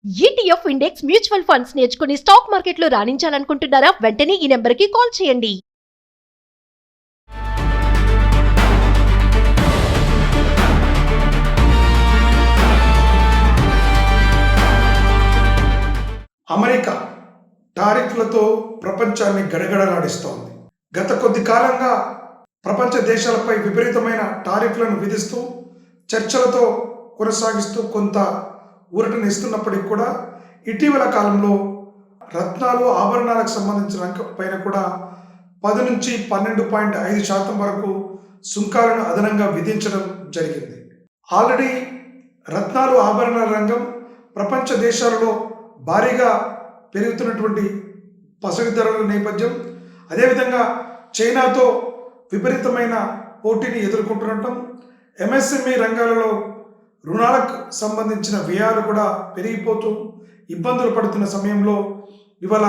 ETF index mutual funds నేర్చుకుని stock మార్కెట్లో రాణించాలనుకుంటున్నారా? వెంటనే ఈ నెంబర్కి కాల్ చేయండి. అమెరికా టారిఫ్లతో ప్రపంచాన్ని గడగడలాడిస్తోంది. గత కొద్ది కాలంగా ప్రపంచ దేశాలపై విపరీతమైన టారిఫ్లను విధిస్తూ చర్చలతో కొనసాగిస్తూ కొంత ఊరటను ఇస్తున్నప్పటికీ కూడా ఇటీవల కాలంలో రత్నాలు ఆభరణాలకు సంబంధించిన రంగం పైన కూడా 10 నుంచి 12.5% వరకు సుంకాలను అదనంగా విధించడం జరిగింది. ఆల్రెడీ రత్నాలు ఆభరణాల రంగం ప్రపంచ దేశాలలో భారీగా పెరుగుతున్నటువంటి పసిడి ధరల నేపథ్యం, అదేవిధంగా చైనాతో విపరీతమైన పోటీని ఎదుర్కొంటుండటం, ఎంఎస్ఎంఈ రంగాలలో రుణాలకు సంబంధించిన వ్యయాలు కూడా పెరిగిపోతూ ఇబ్బందులు పడుతున్న సమయంలో ఇవాళ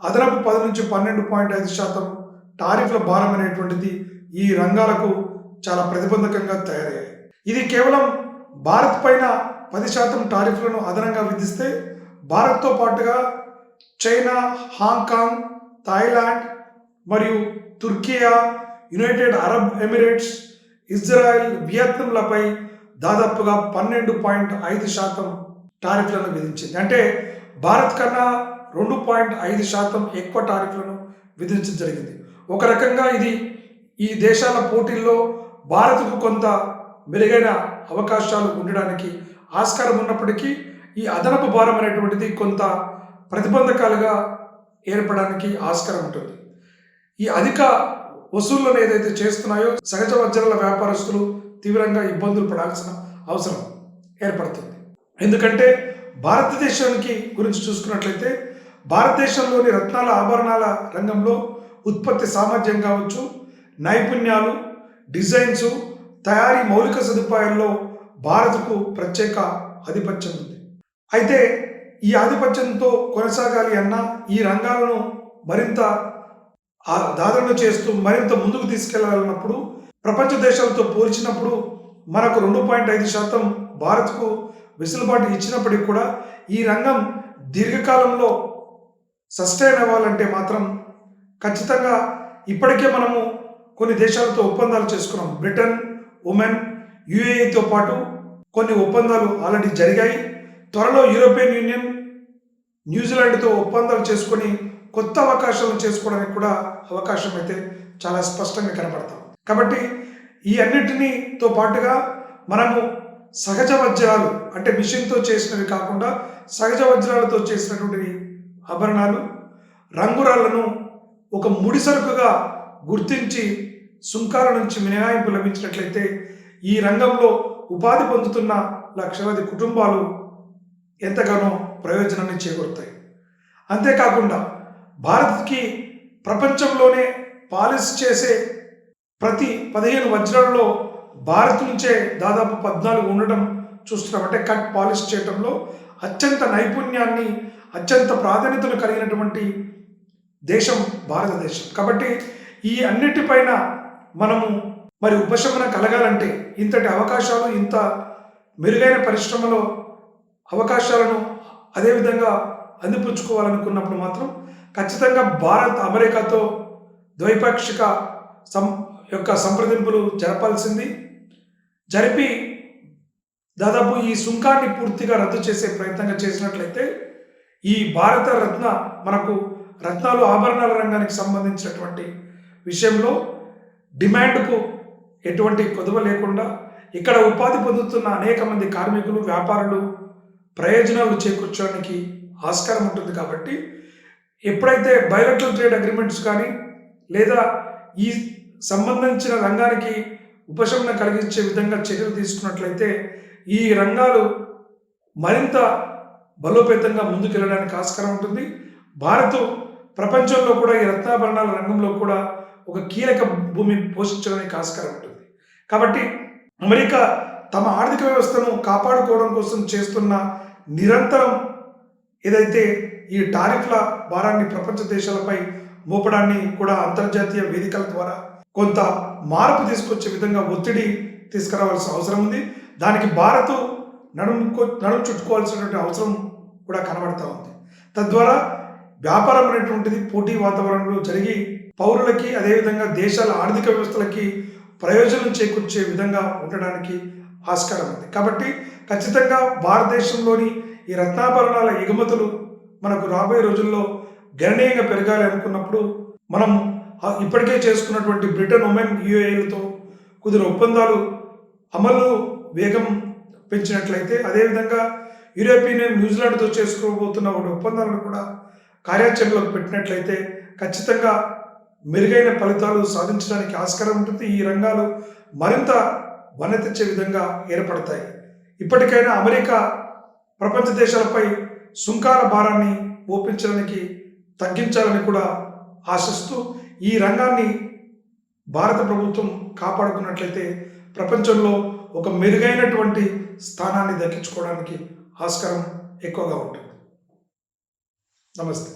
అదనపు 10 నుంచి 12.5% టారిఫ్ల భారం అనేటువంటిది ఈ రంగాలకు చాలా ప్రతిబంధకంగా తయారయ్యాయి. ఇది కేవలం భారత్ పైన 10% టారిఫ్లను అదనంగా విధిస్తే భారత్తో పాటుగా చైనా, హాంకాంగ్, థాయిలాండ్ మరియు Turkiye, United Arab Emirates, Israel, వియత్నాంలపై దాదాపుగా 12.5% టారిఫ్లను విధించింది. అంటే భారత్ కన్నా 2.5% ఎక్కువ టారిఫ్లను విధించడం జరిగింది. ఒక రకంగా ఇది ఈ దేశాల పోటీల్లో భారత్కు కొంత మెరుగైన అవకాశాలు ఉండడానికి ఆస్కారం ఉన్నప్పటికీ ఈ అదనపు భారం అనేటువంటిది కొంత ప్రతిబంధకాలుగా ఏర్పడడానికి ఆస్కారం ఉంటుంది. ఈ అధిక వసూళ్లను ఏదైతే చేస్తున్నాయో సహజ వజ్రాల వ్యాపారస్తులు తీవ్రంగా ఇబ్బందులు పడాల్సిన అవసరం ఏర్పడుతుంది. ఎందుకంటే భారతదేశానికి గురించి చూసుకున్నట్లయితే భారతదేశంలోని రత్నాల ఆభరణాల రంగంలో ఉత్పత్తి సామర్థ్యం కావచ్చు, నైపుణ్యాలు, డిజైన్స్, తయారీ మౌలిక సదుపాయాల్లో భారత్కు ప్రత్యేక ఆధిపత్యం ఉంది. అయితే ఈ ఆధిపత్యంతో కొనసాగాలి అన్నా ఈ రంగాలను మరింత దాదన చేస్తూ మరింత ముందుకు తీసుకెళ్లాలన్నప్పుడు ప్రపంచ దేశాలతో పోల్చినప్పుడు మనకు 2.5% భారత్కు వెసులుబాటు ఇచ్చినప్పటికీ కూడా ఈ రంగం దీర్ఘకాలంలో సస్టైన్ అవ్వాలంటే మాత్రం ఖచ్చితంగా ఇప్పటికే మనము కొన్ని దేశాలతో ఒప్పందాలు చేసుకున్నాం. బ్రిటన్, ఒమెన్, యుఏఈతో పాటు కొన్ని ఒప్పందాలు ఆల్రెడీ జరిగాయి. త్వరలో యూరోపియన్ యూనియన్, న్యూజిలాండ్తో ఒప్పందాలు చేసుకొని కొత్త అవకాశాలను చేసుకోవడానికి కూడా అవకాశం అయితే చాలా స్పష్టంగా కనపడతాం. కాబట్టి ఈ అన్నిటితో పాటుగా మనము సహజ వజ్రాలు అంటే మిషన్తో చేసినవి కాకుండా సహజ వజ్రాలతో చేసినటువంటి ఆభరణాలు, రంగురాళ్లను ఒక ముడిసరుకుగా గుర్తించి సుంకాల నుంచి మినహాయింపు లభించినట్లయితే ఈ రంగంలో ఉపాధి పొందుతున్న లక్షలాది కుటుంబాలు ఎంతగానో ప్రయోజనాన్ని చేకూరుతాయి. అంతేకాకుండా భారత్కి ప్రపంచంలోనే పాలిష్ చేసే ప్రతి 15 వజ్రాలలో భారత్ నుంచే దాదాపు 14 ఉండడం చూస్తున్నాం. అంటే కట్ పాలిష్ చేయడంలో అత్యంత నైపుణ్యాన్ని, అత్యంత ప్రాధాన్యతను కలిగినటువంటి దేశం భారతదేశం. కాబట్టి ఈ అన్నిటిపైన మనము మరి ఉపశమనం కలగాలంటే ఇంతటి అవకాశాలు, ఇంత మెరుగైన పరిశ్రమలో అవకాశాలను అదేవిధంగా అందిపుచ్చుకోవాలనుకున్నప్పుడు మాత్రం ఖచ్చితంగా భారత్ అమెరికాతో ద్వైపాక్షిక సంప్రదింపులు జరపాల్సింది. జరిపి దాదాపు ఈ సుంకాన్ని పూర్తిగా రద్దు చేసే ప్రయత్నంగా చేసినట్లయితే ఈ భారత రత్న మనకు రత్నాలు ఆభరణాల రంగానికి సంబంధించినటువంటి విషయంలో డిమాండ్కు ఎటువంటి కొదవ లేకుండా ఇక్కడ ఉపాధి పొందుతున్న అనేక మంది కార్మికులు, వ్యాపారులు ప్రయోజనాలు చేకూర్చడానికి ఆస్కారం ఉంటుంది. కాబట్టి ఎప్పుడైతే బయోలెటరల్ ట్రేడ్ అగ్రిమెంట్స్ కానీ లేదా ఈ సంబంధించిన రంగానికి ఉపశమనం కలిగించే విధంగా చర్యలు తీసుకున్నట్లయితే ఈ రంగాలు మరింత బలోపేతంగా ముందుకెళ్ళడానికి ఆస్కారం ఉంటుంది. భారత్ ప్రపంచంలో కూడా ఈ రత్నాభరణాల రంగంలో కూడా ఒక కీలక భూమి పోషించడానికి ఆస్కారం ఉంటుంది. కాబట్టి అమెరికా తమ ఆర్థిక వ్యవస్థను కాపాడుకోవడం కోసం చేస్తున్న నిరంతరం ఏదైతే ఈ టారిఫ్ల భారాన్ని ప్రపంచ దేశాలపై మోపడాన్ని కూడా అంతర్జాతీయ వేదికల ద్వారా కొంత మార్పు తీసుకొచ్చే విధంగా ఒత్తిడి తీసుకురావాల్సిన అవసరం ఉంది. దానికి భారత్ నడుము చుట్టుకోవాల్సినటువంటి అవసరం కూడా కనబడతా ఉంది. తద్వారా వ్యాపారం అనేటువంటిది పోటీ వాతావరణంలో జరిగి పౌరులకి అదేవిధంగా దేశాల ఆర్థిక వ్యవస్థలకి ప్రయోజనం చేకూర్చే విధంగా ఉండడానికి ఆస్కారం ఉంది. కాబట్టి ఖచ్చితంగా భారతదేశంలోని ఈ రత్నాభరణాల ఎగుమతులు మనకు రాబోయే రోజుల్లో గణనీయంగా పెరగాలి అనుకున్నప్పుడు మనం ఇప్పటికే చేసుకున్నటువంటి బ్రిటన్, ఒమెన్, యుఏఈలతో కుదిరిన ఒప్పందాలు అమలు వేగం పెంచినట్లయితే, అదేవిధంగా యూరోపియన్ యూనియన్, న్యూజిలాండ్తో చేసుకోబోతున్న ఒక ఒప్పందాలను కూడా కార్యాచరణలోకి పెట్టినట్లయితే ఖచ్చితంగా మెరుగైన ఫలితాలు సాధించడానికి ఆస్కారం ఉంటుంది. ఈ రంగాలు మరింత వన్నె తెచ్చే విధంగా ఏర్పడతాయి. ఇప్పటికైనా అమెరికా ప్రపంచ దేశాలపై సుంకాల భారాన్ని తగ్గించాలని కూడా ఆశిస్తూ ఈ రంగాన్ని భారత ప్రభుత్వం కాపాడుకున్నట్లయితే ప్రపంచంలో ఒక మెరుగైనటువంటి స్థానాన్ని దక్కించుకోవడానికి ఆస్కారం ఎక్కువగా ఉంటుంది. నమస్తే.